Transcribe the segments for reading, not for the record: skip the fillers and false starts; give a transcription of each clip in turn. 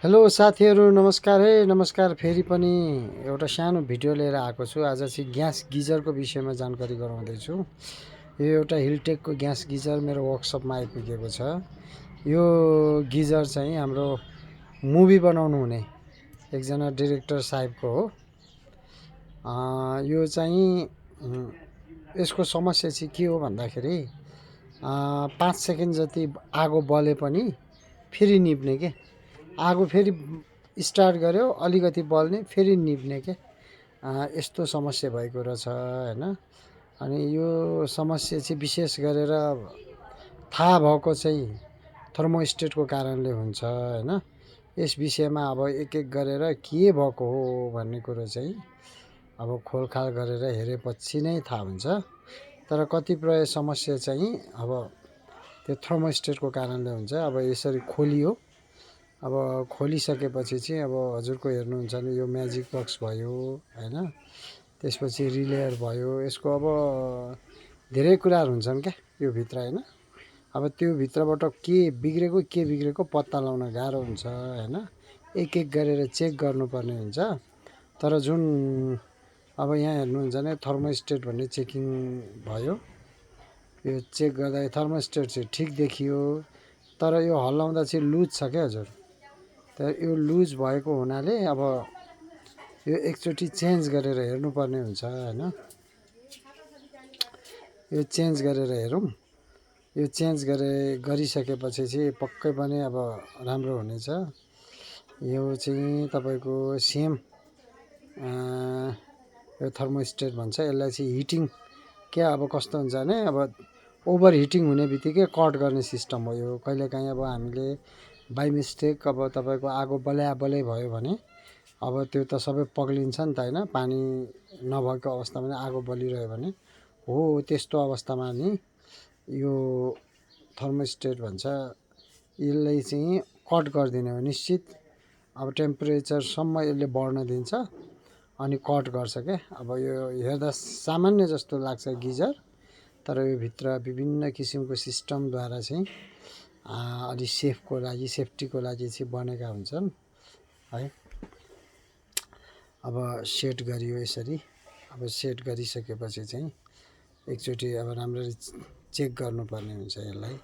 Hello साथीहरू, नमस्कार है। नमस्कार। फेरि पनि एउटा सानो भिडियो लिएर आएको छु। आज चाहिँ ग्यास गिजरको विषयमा जानकारी गराउँदैछु। यो एउटा हिलटेकको ग्यास गिजर मेरो वर्कसपमा आइपुगेको छ। यो गिजर चाहिँ हाम्रो मुभी बनाउनु हुने एकजना डिरेक्टर साहेबको हो। यो चाहिँ यसको समस्या चाहिँ के हो भन्दाखेरि 5 सेकेन्ड जति आगो बले पनि फेरि निप्ने के। आगो फेरि स्टार्ट गर्यो, अलिकति बल्ने, फेरि निप्ने के। यस्तो समस्या भएको रहेछ हैन। अनि यो समस्या चाहिँ विशेष गरेर थाहा भएको चाहिँ थर्मोस्टेटको कारणले हुन्छ हैन। यस विषयमा अब एक एक गरेर के भएको हो भन्ने कुरो चाहिँ अब खोलखाल गरेर हेरेपछि नै थाहा हुन्छ। तर कतिपय समस्या चाहिँ अब त्यो थर्मोस्टेटको कारणले हुन्छ। अब यसरी खोलियो, अब खोलिसकेपछि चाहिँ अब हजुरको हेर्नुहुन्छ भने यो म्याजिक बक्स भयो हैन, त्यसपछि रिलेयर भयो। यसको अब धेरै कुराहरू हुन्छन् क्या यो भित्र हैन। अब त्यो भित्रबाट के बिग्रेको पत्ता लगाउन गाह्रो हुन्छ हैन। एक एक गरेर चेक गर्नुपर्ने हुन्छ। तर जुन अब यहाँ हेर्नुहुन्छ भने थर्मोस्टेट भन्ने चेकिङ भयो। यो चेक गर्दा थर्मोस्टेट चाहिँ ठिक देखियो, तर यो हल्लाउँदा चाहिँ लुज छ क्या हजुर। तर यो लुज भएको हुनाले अब यो एकचोटि चेन्ज गरेर हेर्नुपर्ने हुन्छ हैन। यो चेन्ज गरेर हेरौँ। यो चेन्ज गरिसकेपछि चाहिँ पक्कै पनि अब राम्रो हुनेछ। यो चाहिँ तपाईँको सेम यो थर्मोस्टेट भन्छ यसलाई चाहिँ हिटिङ क्या। अब कस्तो हुन्छ भने अब ओभर हिटिङ हुने बित्तिकै कट गर्ने सिस्टम हो यो। कहिलेकाहीँ अब हामीले बाई मिस्टेक अब तपाईँको आगो बलै भयो भने अब त्यो त सबै पग्लिन्छ नि त हैन। पानी नभएको अवस्थामा पनि आगो बलिरह्यो भने हो त्यस्तो अवस्थामा नि यो थर्मोस्टेट भन्छ यसलाई चाहिँ कट गरिदिने हो निश्चित। अब टेम्परेचरसम्म यसले बढ्न दिन्छ अनि कट गर्छ क्या। अब यो हेर्दा सामान्य जस्तो लाग्छ गिजर, तर यो भित्र विभिन्न किसिमको सिस्टमद्वारा चाहिँ अलि सेफ्टीको लागि चाहिँ बनेका हुन्छन् है। अब सेट गरियो यसरी। अब सेट गरिसकेपछि चाहिँ एकचोटि अब राम्ररी चेक गर्नुपर्ने हुन्छ यसलाई।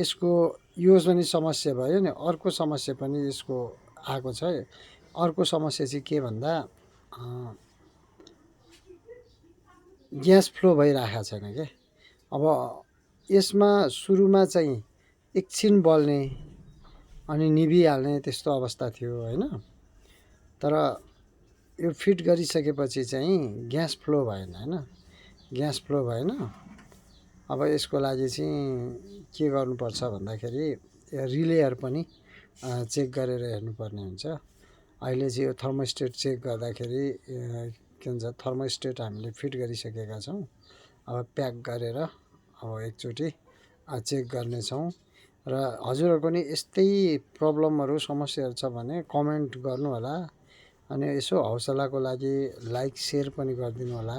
यसको यो पनि समस्या भयो नि। अर्को समस्या पनि यसको आएको छ। अर्को समस्या चाहिँ के भन्दा ग्यास फ्लो भइरहेको छैन क्या। अब यसमा सुरुमा चाहिँ एकछिन बल्ने अनि निभिहाल्ने त्यस्तो अवस्था थियो हैन। तर यो फिट गरिसकेपछि चाहिँ ग्यास फ्लो भएन हैन। ग्यास फ्लो भएन। अब यसको लागि चाहिँ के गर्नुपर्छ भन्दाखेरि रिलेयर पनि चेक गरेर हेर्नुपर्ने हुन्छ। अहिले चाहिँ यो थर्मोस्टेट चेक गर्दाखेरि के भन्छ थर्मोस्टेट हामीले फिट गरिसकेका छौँ। अब प्याक गरेर अब एकचोटि चेक गर्नेछौँ। र हजुरहरूको नि यस्तै प्रब्लमहरू समस्याहरू छ भने कमेन्ट गर्नु होला। अनि यसो हौसलाको लागि लाइक सेयर पनि गरिदिनु होला।